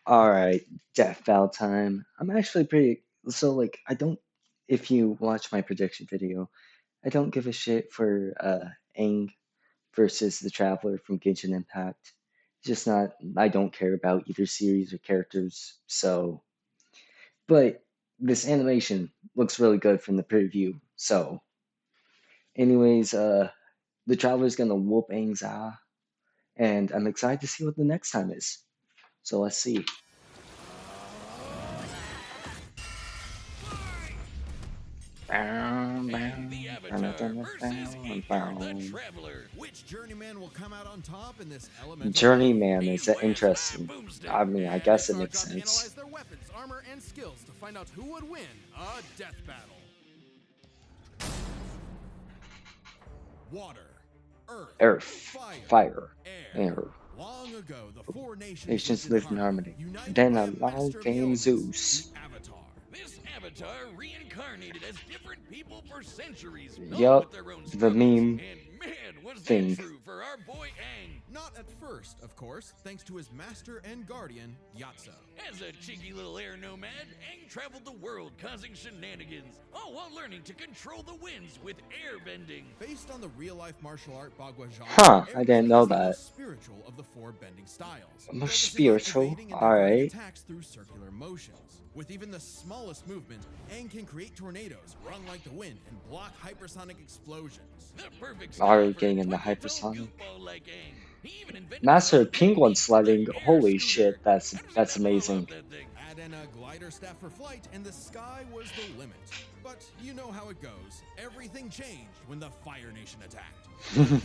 Alright, death battle time. I'm actually pretty. So, like, I don't. If you watch my prediction video, I don't give a shit for Aang versus the Traveler from Genshin Impact. It's just not. I don't care about either series or characters, so. But this animation looks really good from the preview, so. Anyways, the Traveler's gonna whoop Aang's ass, and I'm excited to see what the next time is. So, let's see. Aang the Avatar versus Hathor the Traveler. Which journeyman will come out on top in this elemental battle? Journeyman is Beware my interesting. boomstick. I mean, I And guess it Avatar makes got to sense. analyze their weapons, armor, and skills to find out who would win a death battle. Water, earth, Earth, fire, air. air. Long ago, the four Nations lived in harmony. united Then by a a long master of the came elements, Zeus. the Avatar. This Avatar reincarnated as different people for centuries, all Yup, with their own the struggles. meme And man, was thing. that true for our boy Aang. Not at first, of course, thanks to his master and guardian, Yatso. As a cheeky little air nomad, Aang traveled the world causing shenanigans, all while learning to control the winds with air bending. Based on the real-life martial art Bagua Zhang, Huh, I airbending didn't know is the that. most spiritual of the four bending styles, More focusing on spiritual? evading and diverting Alright. attacks through circular motions. With even the smallest movement, Aang can create tornadoes, run like the wind, and block hypersonic explosions. The perfect Already style for a getting into 20-year-old hypersonic. goofball like Aang. He even invented Master his of own Penguin technique for sledding. an air Holy scooter. shit, that's How does that's that fall amazing. off that thing? Add in a glider staff for flight, and the sky was the limit. But you know how it goes. Everything changed when the Fire Nation attacked.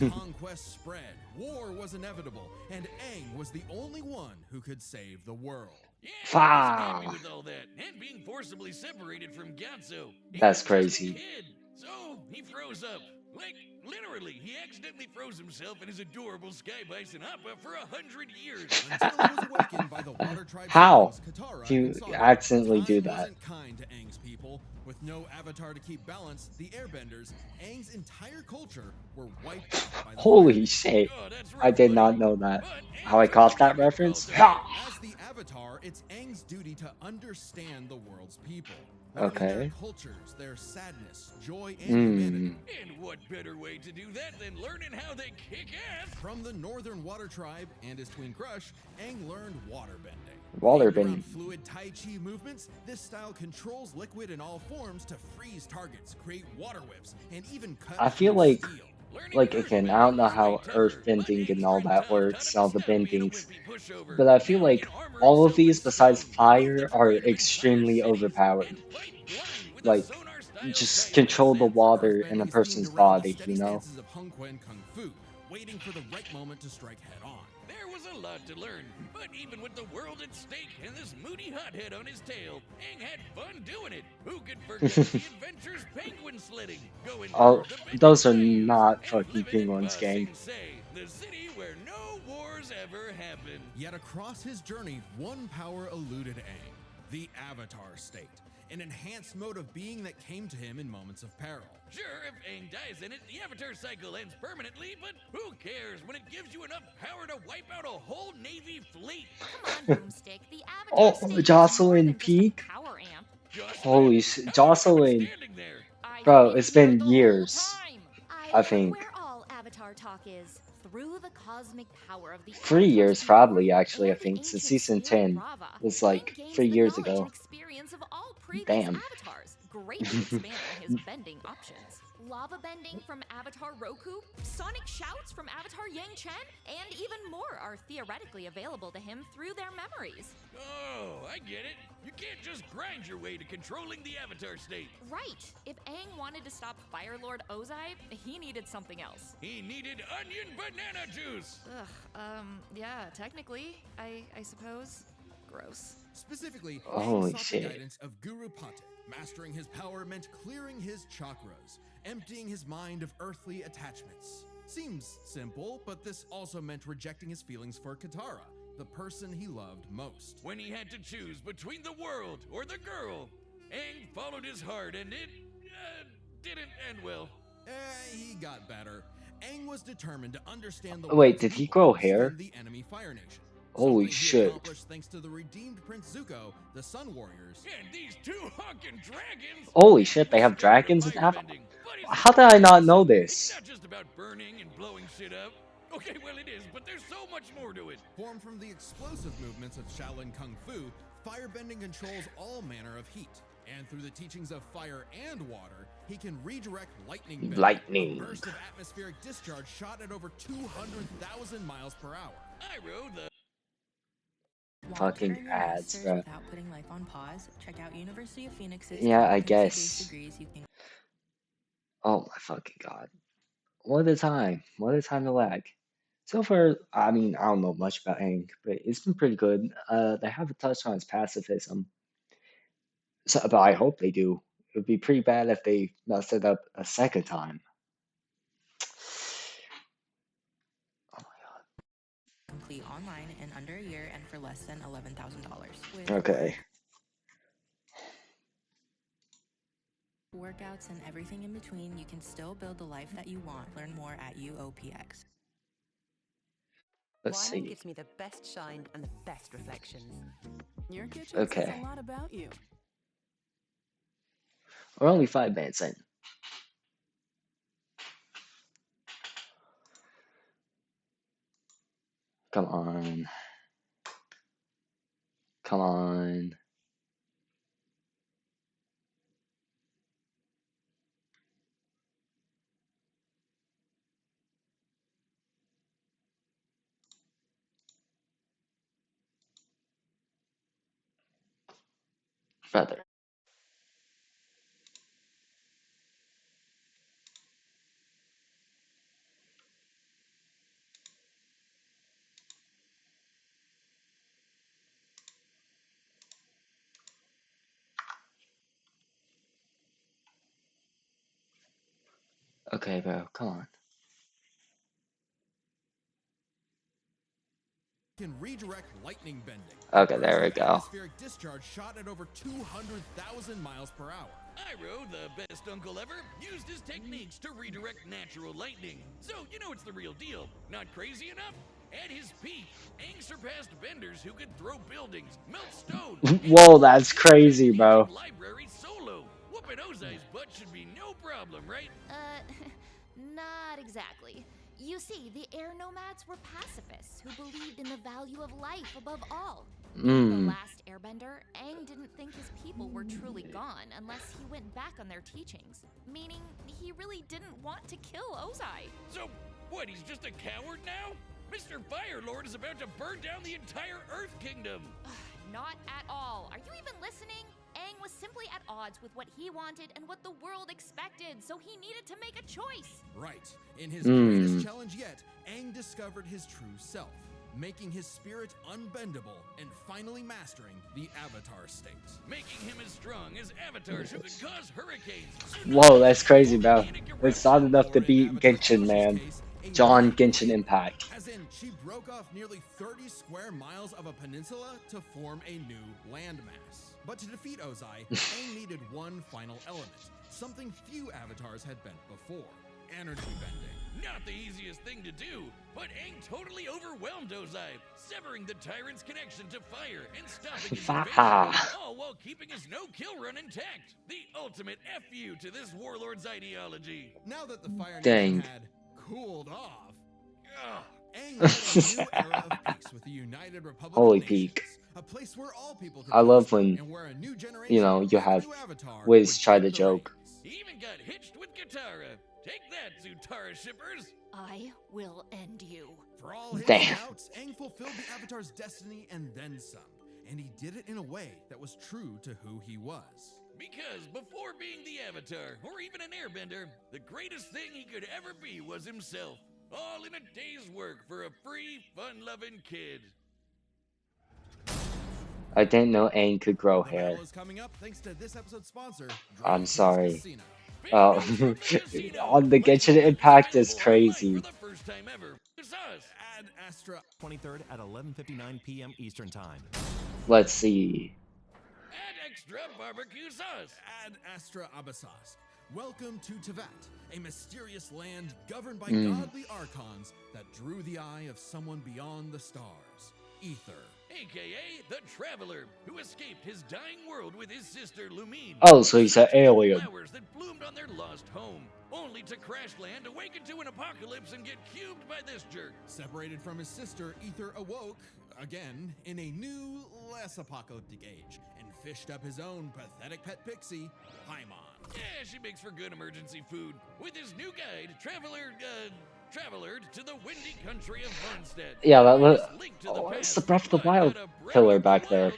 Conquest spread, war was inevitable, and Aang was the only one who could save the world. Yeah, Fah. he was happy with all that, and being forcibly separated from Gacha. He That's was just a crazy. kid, so he froze up. Like, literally, he accidentally froze himself and his adorable Sky Bison Appa for 100 years. Until he was awakened by the Water Tribe How? siblings, Katara Do you and Sokka. accidentally do Time that? wasn't kind to Aang's people. With no avatar to keep balance, the Airbenders, Aang's entire culture, were wiped out by the Holy Fire Nation. shit. Oh, that's I rough, did not buddy. know that. But How I Aang caught took that the reference? difficult Ha! As the Avatar, it's Aang's duty to understand the world's people. Okay. Learning their cultures, their sadness, joy, and Hmm. humanity. And what better way to do that than learning how they kick ass? From the Northern Water Tribe and his twin Crush, Aang learned waterbending. Water Named around bending. fluid Tai Chi movements, this style controls liquid in all forms to freeze targets, create water whips, and even cut I feel through like steel. like again, I don't know how earth bending and all that works, all the bendings, but I feel like all of these besides fire are extremely overpowered. Like, just control the water in a Earthbending person's seemed around the body, steady you know? stances of Hung Kuen Kung Fu, waiting for the right moment to strike head on. There was a lot to learn, but even with the world at stake and this moody hothead on his tail, Aang had fun doing it. Who could forget the adventures penguin sledding, going Oh, through the bending those are waves, not and fucking living in penguins, Ba gang. Sing Se, the city where no wars ever happened. Yet across his journey, one power eluded Aang, the Avatar state, an enhanced mode of being that came to him in moments of peril. Sure, if Aang dies in it, the Avatar cycle ends permanently, but who cares when it gives you enough power to wipe out a whole Navy fleet? Come on, Boomstick. The Avatar Oh, state is more Jocelyn than just a Peak? power amp. Holy Jocelyn, shit, how long have you been Jocelyn. standing there? I've Bro, been it's here been the whole years, time. I look think. where all Avatar talk is. Through the cosmic power of the 3 Avatar's years immortal probably, actually, I and the think, since ancient season spirit 10 Rava, was Aang like gains 3 the years knowledge ago. and experience of all previous Damn. avatars, greatly expanding his bending options. Lava bending from Avatar Roku, sonic shouts from Avatar Yang Chen, and even more are theoretically available to him through their memories. Oh, I get it. You can't just grind your way to controlling the Avatar state. Right. If Aang wanted to stop Fire Lord Ozai, he needed something else. He needed onion banana juice. Yeah, technically, I suppose. Gross. Specifically, Holy Aang sought shit. the guidance of Guru Patek. Mastering his power meant clearing his chakras, emptying his mind of earthly attachments. Seems simple, but this also meant rejecting his feelings for Katara, the person he loved most. When he had to choose between the world or the girl, Aang followed his heart and it didn't end well. He got better. Aang was determined to understand the Wait, world's did he people, grow hair? even the enemy Fire Nation. Holy something he shit. accomplished thanks to the redeemed Prince Zuko, the Sun Warriors. And these two honkin' dragons! Holy Aang shit, they have discovered dragons in Avatar? firebending, but he's How more did I than not that. know It's this? not just about burning and blowing shit up. Okay, well it is, but there's so much more to it. Formed from the explosive movements of Shaolin Kung Fu, firebending controls all manner of heat. And through the teachings of fire and water, he can redirect lightning bending, Lightning. a burst of atmospheric discharge shot at over 200,000 miles per hour. Iroh, the Fucking ads, bro. Without putting life on pause, check out University of Phoenix's Yeah, I 360 guess. degrees you can. Oh my fucking god. What a time. What a time to lag. So far, I mean, I don't know much about Aang, but it's been pretty good. They haven't touched on his pacifism, so, but I hope they do. It would be pretty bad if they messed it up a second time. Oh Complete online in under a year and for less than $11,000. my okay. Workouts and everything in between, you can still build the life that you want. Learn more at UOPX. Let's Wyman see. gives me the best shine and the best reflections. Your kitchen Okay. says a lot about you. We're only 5 minutes in. Come on. Come on. Brother. Okay, bro. Come on. Can redirect lightning bending. Okay, a there we burst of go. Atmospheric discharge shot at over 200,000 miles per hour. Iroh, the best uncle ever, used his techniques to redirect natural lightning. So, you know it's the real deal. Not crazy enough? At his peak, Aang surpassed benders who could throw buildings, melt stone. Whoa, that's crazy, bro. Library solo. Whooping Ozai's butt should be no problem, right? Not exactly. You see, the air nomads were pacifists who believed in the value of life above all. The last airbender, Aang didn't think his people were truly gone unless he went back on their teachings, meaning he really didn't want to kill Ozai. So, what, he's just a coward now? Mr. Firelord is about to burn down the entire Earth Kingdom. Not at all. Are you even listening? Aang was simply at odds with what he wanted and what the world expected, so he needed to make a choice. Right. In his greatest challenge yet, Aang discovered his true self, making his spirit unbendable and finally mastering the Avatar state. Making him as strong as avatars who could cause hurricanes. Whoa, that's crazy, bro. It's not enough to beat Genshin, man. John Genshin Impact. As in, she broke off nearly 30 square miles of a peninsula to form a new landmass. But to defeat Ozai, Aang needed one final element, something few avatars had bent before: energy bending. Not the easiest thing to do, but Aang totally overwhelmed Ozai, severing the tyrant's connection to fire and stopping his invasion, all while keeping his no-kill run intact. The ultimate FU to this warlord's ideology. Now that the Fire Dang. Nation had cooled off, Ugh. Aang led a new era of peace with the United Republic Holy of Nations, peak. a place where all people could I love prosper when, and where a new generation you know, you of have new avatar Wiz would try take to the joke. reins. He even got hitched with Katara. Take that, Zutara shippers. I will end you. For all his Damn. doubts, Aang fulfilled the Avatar's destiny and then some. And he did it in a way that was true to who he was. Because before being the Avatar, or even an airbender, the greatest thing he could ever be was himself. All in a day's work for a free, fun-loving kid. I didn't know Aang could grow The hair. battle is coming up thanks to this episode's sponsor, I'm DraftKings sorry. Casino. Big Oh, news from the casino. on the Let's Genshin see what's Impact is available online crazy. For the first time ever. It's us. Ad Astra. 23rd at 11:59 p.m. Eastern Time. Let's see. Add extra barbecue sauce. Ad Astra Abyssos. Welcome to Tevat, a mysterious land governed by godly archons that drew the eye of someone beyond the stars. Ether. AKA the Traveler, who escaped his dying world with his sister Lumine. Oh, so he's an searching for alien. flowers that bloomed on their lost home, only to crash land, awaken to an apocalypse, and get cubed by this jerk. Separated from his sister, Ether awoke, again, in a new, less apocalyptic age, and fished up his own pathetic pet pixie, Paimon. Yeah, she makes for good emergency food. With his new guide, Traveler to the windy country of Vonstead. Yeah, that was. Oh, it's the Breath of the Wild pillar back there.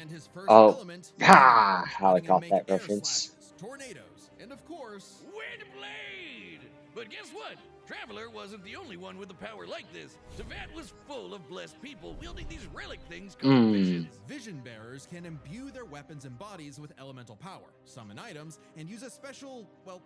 And his first Oh, element, ha! How I letting him got make that air reference. slashes, tornadoes, and of course, Windblade! But guess what? Traveler wasn't the only one with a power like this. Tevat was full of blessed people wielding these relic things called visions. vision bearers can imbue their weapons and bodies with elemental power, summon items, and use a special, well,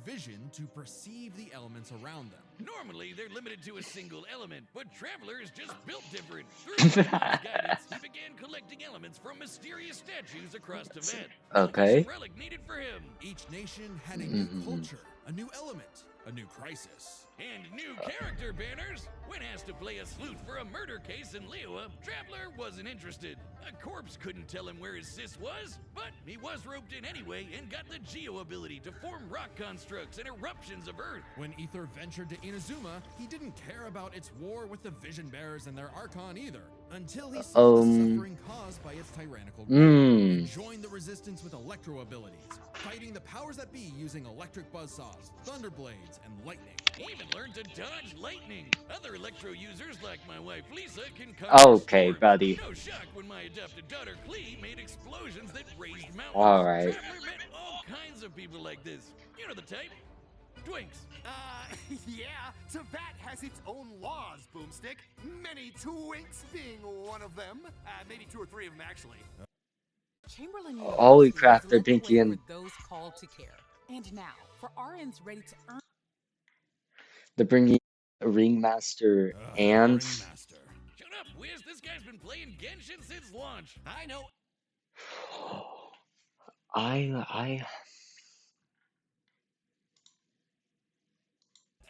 vision to perceive the elements around them. Normally, they're limited to a single element, but Traveler is just built different. Through his guidance, he began collecting elements from mysterious statues across Tevat. Okay. Relic needed for him. Each nation had a new culture, a new element, a new crisis. And new character banners. When asked to play a sleuth for a murder case in Liyue, Traveler wasn't interested. A corpse couldn't tell him where his sis was, but he was roped in anyway and got the Geo ability to form rock constructs and eruptions of Earth. When Ether ventured to Inazuma, he didn't care about its war with the Vision Bearers and their Archon either, until he saw the suffering caused by its tyrannical rule, and joined the resistance with electro abilities, fighting the powers that be using electric buzzsaws, thunder blades, and lightning. He even learned to dodge lightning. Other electro users like my wife Lisa can Okay, storms. buddy. No shock when my adopted daughter Klee made explosions that raised mountains. Alright. Traveler met all kinds of people like this. You know the type. Twinks. Yeah, Tevat has its own laws, Boomstick. Many twinks being one of them. Maybe two or three of them, actually. Chamberlain Holy University crap, is they're a local Pinky way and- for those called to care. And now, for RNs ready to earn They're bringing Ringmaster and Ringmaster. Shut up, Wiz. This guy's been playing Genshin since launch. I know. I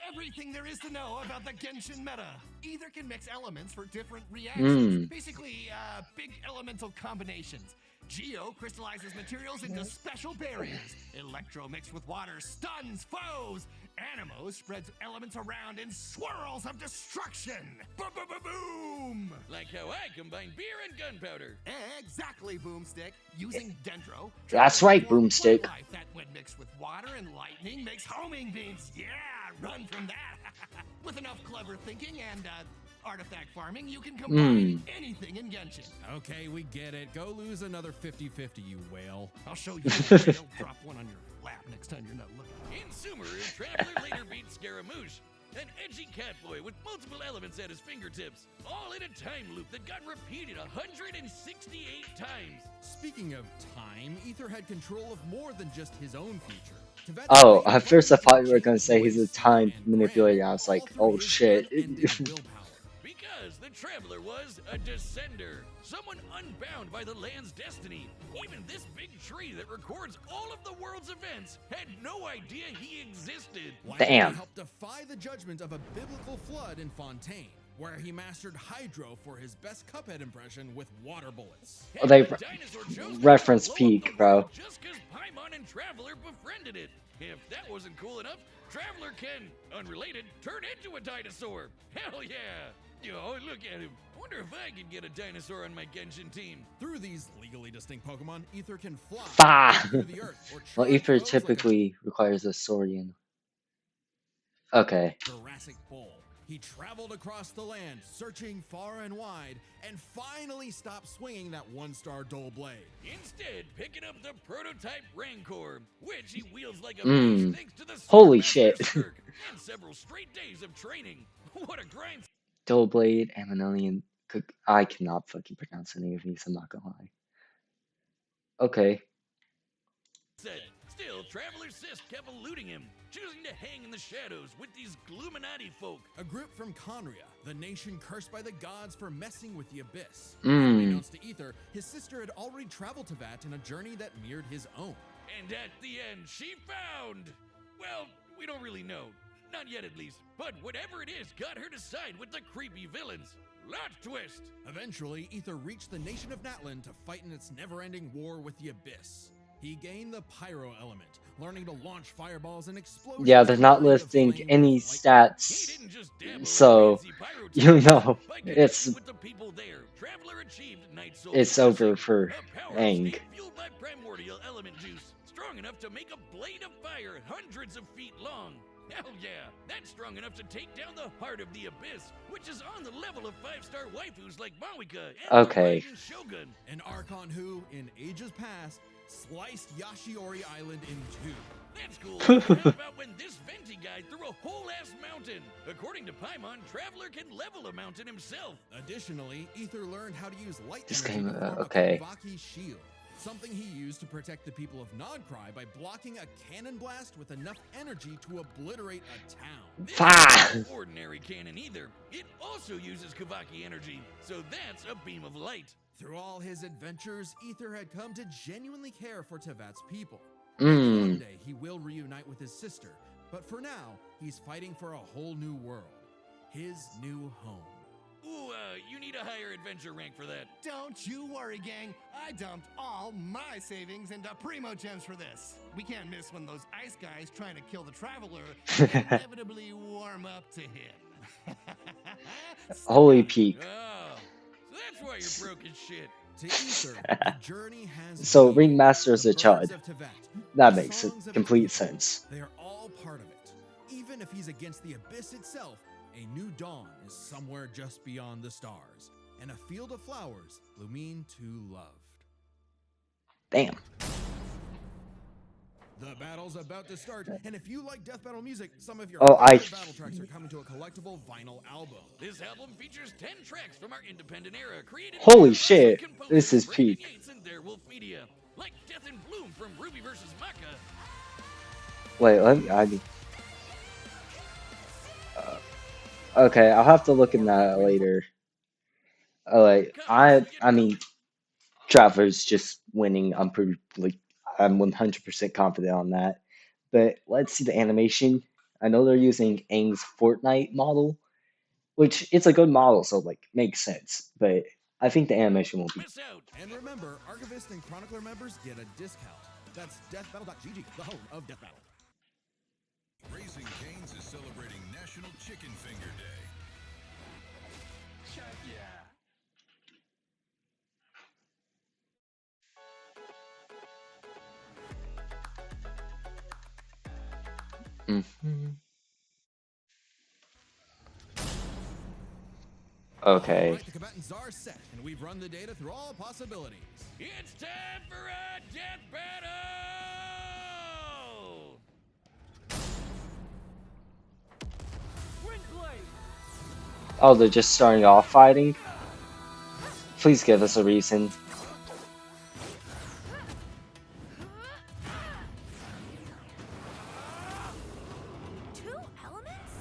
Everything there is to know about the Genshin meta. Either can mix elements for different reactions. Basically, big elemental combinations. Geo crystallizes materials into special barriers. Electro mixed with water stuns foes. Animo spreads elements around in swirls of destruction. Boom! Like how I combine beer and gunpowder. Exactly, Boomstick. Using Dendro. That's right, Boomstick. Life that when mixed with water and lightning makes homing beams. Yeah, run from that. With enough clever thinking and artifact farming, you can combine anything in Genshin. Okay, we get it. Go lose another 50-50, you whale. I'll show you. I'll drop one on your lap next time you're not looking. In Sumeru, Traveler later beat Scaramouche, an edgy catboy with multiple elements at his fingertips, all in a time loop that got repeated 168 times. Speaking of time, Ether had control of more than just his own future. Tevat Oh, played at first I one thought you were feature gonna say he's a voice time and manipulator. brand, I was all like, through oh his shit. unending willpower. Because the Traveler was a descender, someone unbound by the land's destiny. Even this big tree that records all of the world's events had no idea he existed. Damn. He helped defy the judgment of a biblical flood in Fontaine, where he mastered Hydro for his best Cuphead impression with water bullets. Oh, they The dinosaur chose to reference blow up peak, the bro. world just because Paimon and Traveler befriended it. If that wasn't cool enough, Traveler can, unrelated, turn into a dinosaur. Hell yeah! Yo, look at him. Wonder if I could get a dinosaur on my Genshin team. Through these legally distinct Pokemon, Ether can fly Bah! through the earth or Well, charge Ether foes like a typically requires a Saurian. Okay. Jurassic Bull. He traveled across the land, searching far and wide, and finally stopped swinging that one-star dull blade. Instead, picking up the prototype Rancor, which he wields like a beast thanks to the Holy Starmaster shit. Smirk, and several straight days of training. What a grind! Doughblade, Ammononian. I cannot fucking pronounce any of these, I'm not gonna lie. Okay. Said. Still, Traveler's Sis kept eluding him, choosing to hang in the shadows with these Gluminati folk. A group from Conria, the nation cursed by the gods for messing with the Abyss. Mm. Unbeknownst to Ether, his sister had already traveled to Vat in a journey that mirrored his own. And at the end, she found... Well, we don't really know. Not yet, at least. But whatever it is got her to side with the creepy villains. Plot twist! Eventually, Ether reached the nation of Natlan to fight in its never-ending war with the Abyss. He gained the Pyro element, learning to launch fireballs and explosions. Yeah, they're not listing any stats, so you know it's With the people there, Traveler achieved Night Soul it's over possessing for a power Aang. state fueled by primordial element juice, strong enough to make a blade of fire hundreds of feet long. Hell yeah, that's strong enough to take down the heart of the Abyss, which is on the level of 5-star waifus like Mawika and Okay. the Raiden Shogun. An Archon who, in ages past, sliced Yashiori Island in two. That's cool. How about when this Venti guy threw a whole-ass mountain? According to Paimon, Traveler can level a mountain himself. Additionally, Ether learned how to use light This energy game, to form okay. a Kavaki shield, something he used to protect the people of Nodcry by blocking a cannon blast with enough energy to obliterate a town. This Fah! isn't ordinary cannon either. It also uses Kavaki energy, so that's a beam of light. Through all his adventures, Ether had come to genuinely care for Tevat's people. Mm. One day he will reunite with his sister, but for now, he's fighting for a whole new world. His new home. Ooh, you need a higher adventure rank for that. Don't you worry, gang. I dumped all my savings into Primo Gems for this. We can't miss when those ice guys trying to kill the Traveler inevitably warm up to him. Holy peak. Oh, so that's why you're broke as shit. To Ether, the journey has So meaning. Ringmaster is a The birds chud. of Tevat, That the makes songs of complete his people, sense. They are all part of it. Even if he's against the Abyss itself, a new dawn is somewhere just beyond the stars, and a field of flowers Lumine too loved. Damn. The battle's about to start, and if you like death battle music, some of your Oh, favorite battle tracks are coming to a collectible vinyl album. This album features 10 tracks from our independent era, created Holy by shit, composers this is Brandon peak. Yates and their Wolf Media, like Death in Bloom from Ruby vs. Maka. Wait, okay, I'll have to look in that later. I mean, Traveler's just winning. I'm 100% confident on that. But let's see the animation. I know they're using Aang's Fortnite model, which it's a good model, so makes sense. But I think the animation will be. Miss out. And remember, Archivist and Chronicler members get a discount. That's deathbattle.gg, the home of Death Battle. Raising Cane's is celebrating National Chicken Finger Day. Check yeah. Mhm. Okay. All right, the combatants are set, and we've run the data through all possibilities. It's time for a death battle! Oh, they're just starting off fighting? Please give us a reason. Two elements?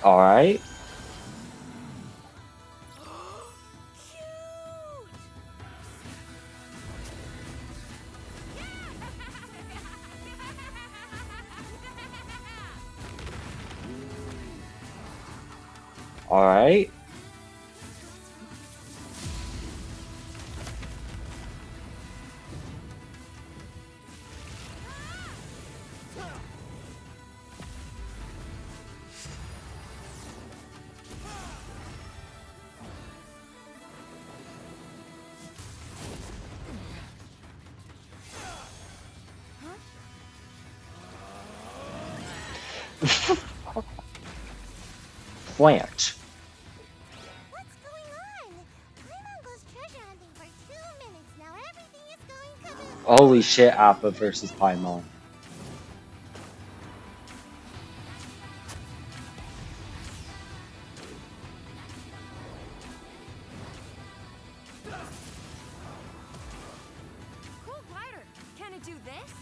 Alright. Alright. Plant. What's going on? Paimon goes treasure hunting for 2 minutes. Now everything is going kaboom. Holy shit, Appa versus Paimon. Cool glider. Can it do this?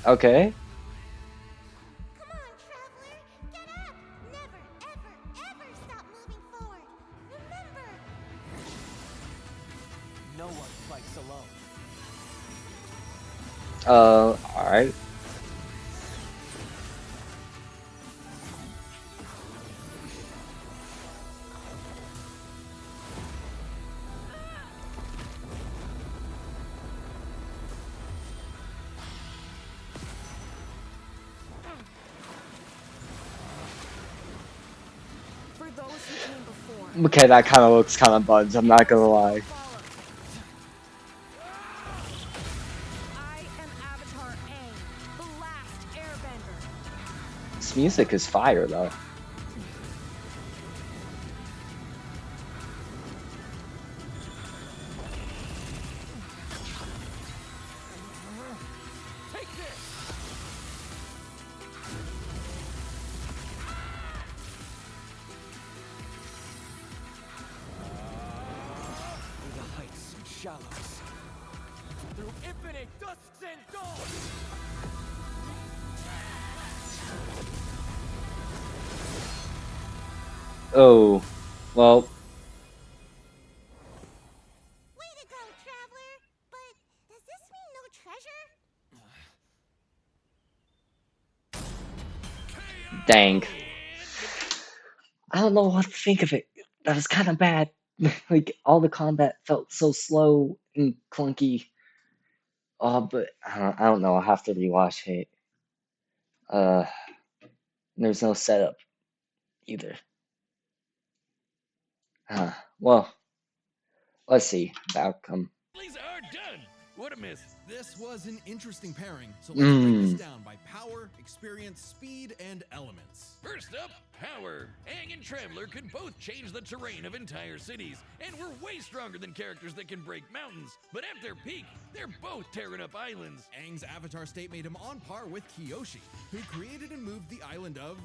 Okay. Come on, Traveler! Get up! Never, ever, ever stop moving forward! Remember! No one fights alone. Alright. For those who came before. Okay, that kind of looks kind of buds, I'm not gonna lie. I am Avatar Aang, the last airbender. This music is fire, though. Take this. Through the heights and shallows. Through infinite dusks and dawns. Oh, well, Way to go, Traveler! But does this mean no treasure? dang. I don't know what to think of it. That was kind of bad. Like, all the combat felt so slow and clunky. Oh, but I don't know. I'll have to rewatch it. Uh, there's no setup either. Well, let's see the outcome. Are done. What a miss. This was an interesting pairing, so let's break this Mm. down by power, experience, speed, and elements. First up, power. Aang and Traveler could both change the terrain of entire cities, and we're way stronger than characters that can break mountains. But at their peak, they're both tearing up islands. Aang's avatar state made him on par with Kyoshi, who created and moved the island of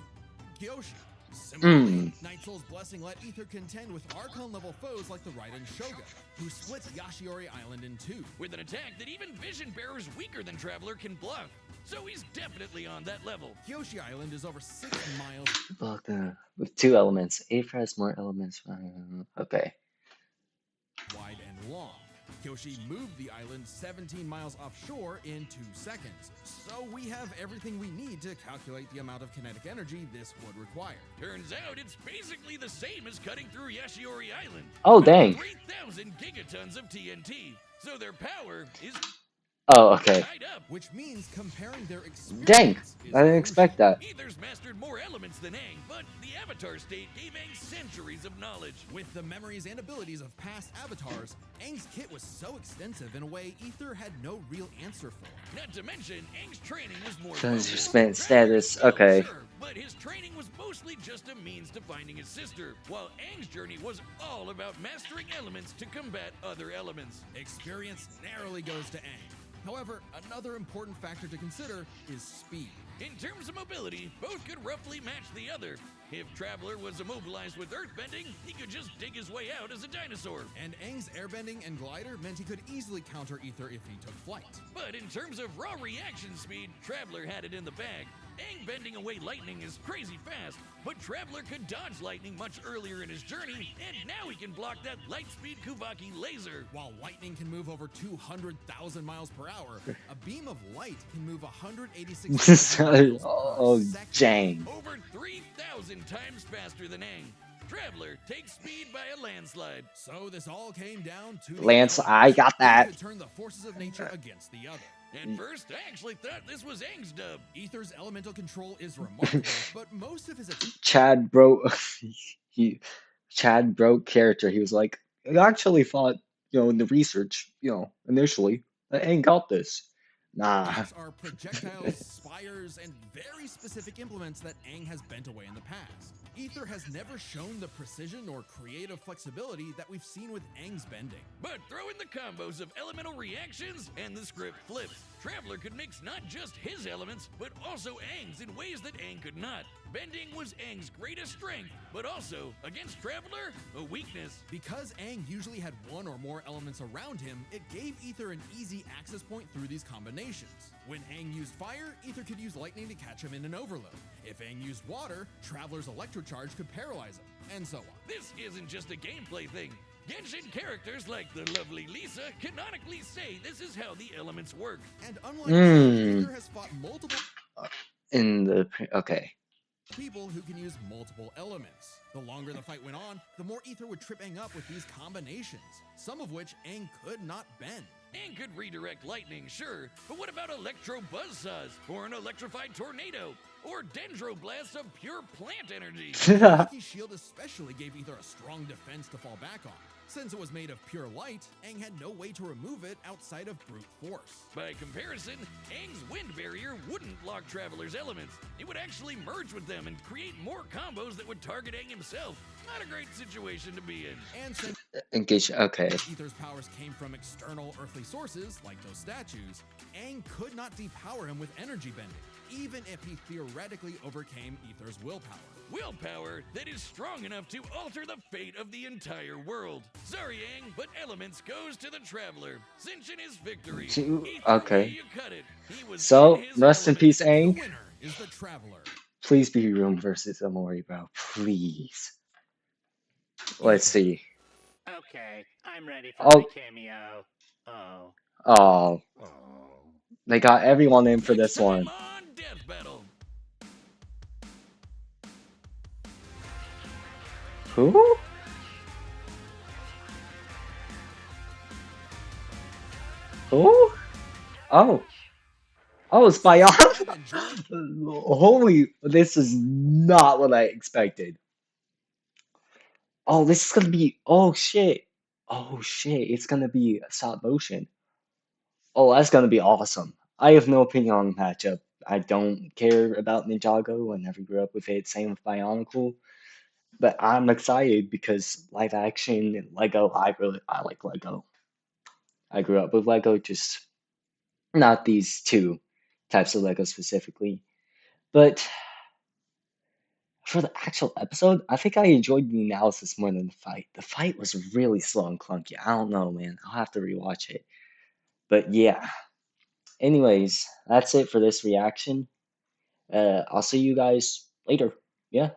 Kyoshi. Similarly, Night Soul's blessing let Ether contend with Archon-level foes like the Raiden Shogun, who split Yashiori Island in two. With an attack that even Vision Bearers weaker than Traveler can block. So he's definitely on that level. Kyoshi Island is over 6 miles Block with 2 elements. Aphra has more elements. Okay. wide and long. Kyoshi moved the island 17 miles offshore in 2 seconds. So we have everything we need to calculate the amount of kinetic energy this would require. Turns out it's basically the same as cutting through Yashiori Island. Oh, dang. 3,000 gigatons of TNT. So their power is Oh, okay. tied up. Which means comparing their experience Dang, is I didn't expect that. Ether's mastered more elements than Aang, but the Avatar state gave Aang centuries of knowledge. With the memories and abilities of past avatars, Aang's kit was so extensive in a way Ether had no real answer for. Not to mention, Aang's training was more Because your focused. status, okay. Sure, but his training was mostly just a means to finding his sister, while Aang's journey was all about mastering elements to combat other elements. Experience narrowly goes to Aang. However, another important factor to consider is speed. In terms of mobility, both could roughly match the other. If Traveler was immobilized with earthbending, he could just dig his way out as a dinosaur. And Aang's airbending and glider meant he could easily counter Ether if he took flight. But in terms of raw reaction speed, Traveler had it in the bag. Aang bending away lightning is crazy fast, but Traveler could dodge lightning much earlier in his journey, and now he can block that light-speed Kuvaki laser. While lightning can move over 200,000 miles per hour, a beam of light can move 186 miles Oh, per second. dang. Over 3,000 times faster than Aang. Traveler takes speed by a landslide. So this all came down to the Lance, elements. I got that. One could turn the forces of nature against the other. At first, I actually thought this was Aang's dub. Ether's elemental control is remarkable, but most of his Chad broke Chad broke character. He was like, I actually thought, in the research, initially, that Aang got this. Nah. attacks are projectiles, spires, and very specific implements that Aang has bent away in the past. Ether has never shown the precision or creative flexibility that we've seen with Aang's bending. But throw in the combos of elemental reactions and the script flips. Traveler could mix not just his elements, but also Aang's in ways that Aang could not. Bending was Aang's greatest strength, but also, against Traveler, a weakness. Because Aang usually had one or more elements around him, it gave Ether an easy access point through these combinations. When Aang used fire, Ether could use lightning to catch him in an overload. If Aang used water, Traveler's electrocharge could paralyze him, and so on. This isn't just a gameplay thing. Genshin characters like the lovely Lisa canonically say this is how the elements work. And unlike Aang, Ether has fought multiple Okay. people who can use multiple elements. The longer the fight went on, the more Ether would trip Aang up with these combinations, some of which Aang could not bend. Aang could redirect lightning, sure, but what about electro buzzsaws, or an electrified tornado, or dendroblasts of pure plant energy? Mickey's shield especially gave Ether a strong defense to fall back on. Since it was made of pure light, Aang had no way to remove it outside of brute force. By comparison, Aang's wind barrier wouldn't block Traveler's elements. It would actually merge with them and create more combos that would target Aang himself. Not a great situation to be in. And since Engage. Okay. Ether's powers came from external earthly sources, like those statues, Aang could not depower him with energy bending, even if he theoretically overcame Ether's willpower. Willpower that is strong enough to alter the fate of the entire world. Sorry, Aang, but elements goes to the Traveler. Cinching his victory. Okay. You cut it. He was So, in his rest in element. peace, Aang. The winner is the Traveler. Please be Room versus Amori, bro. Please. Let's see. Okay, I'm ready for Oh. my cameo. Oh. Oh. Oh. They got everyone in for this one. On Death Battle. Who? Who? Oh. Oh, it's Bion? Holy, this is not what I expected. Oh, this is gonna be, oh shit. Oh shit, it's gonna be stop motion. Oh, that's gonna be awesome. I have no opinion on the matchup. I don't care about Ninjago. I never grew up with it. Same with Bionicle. But I'm excited because live action and Lego, I like Lego. I grew up with Lego, just not these two types of Lego specifically. But for the actual episode, I think I enjoyed the analysis more than the fight. The fight was really slow and clunky. I don't know, man. I'll have to rewatch it. But yeah. Anyways, that's it for this reaction. I'll see you guys later. Yeah.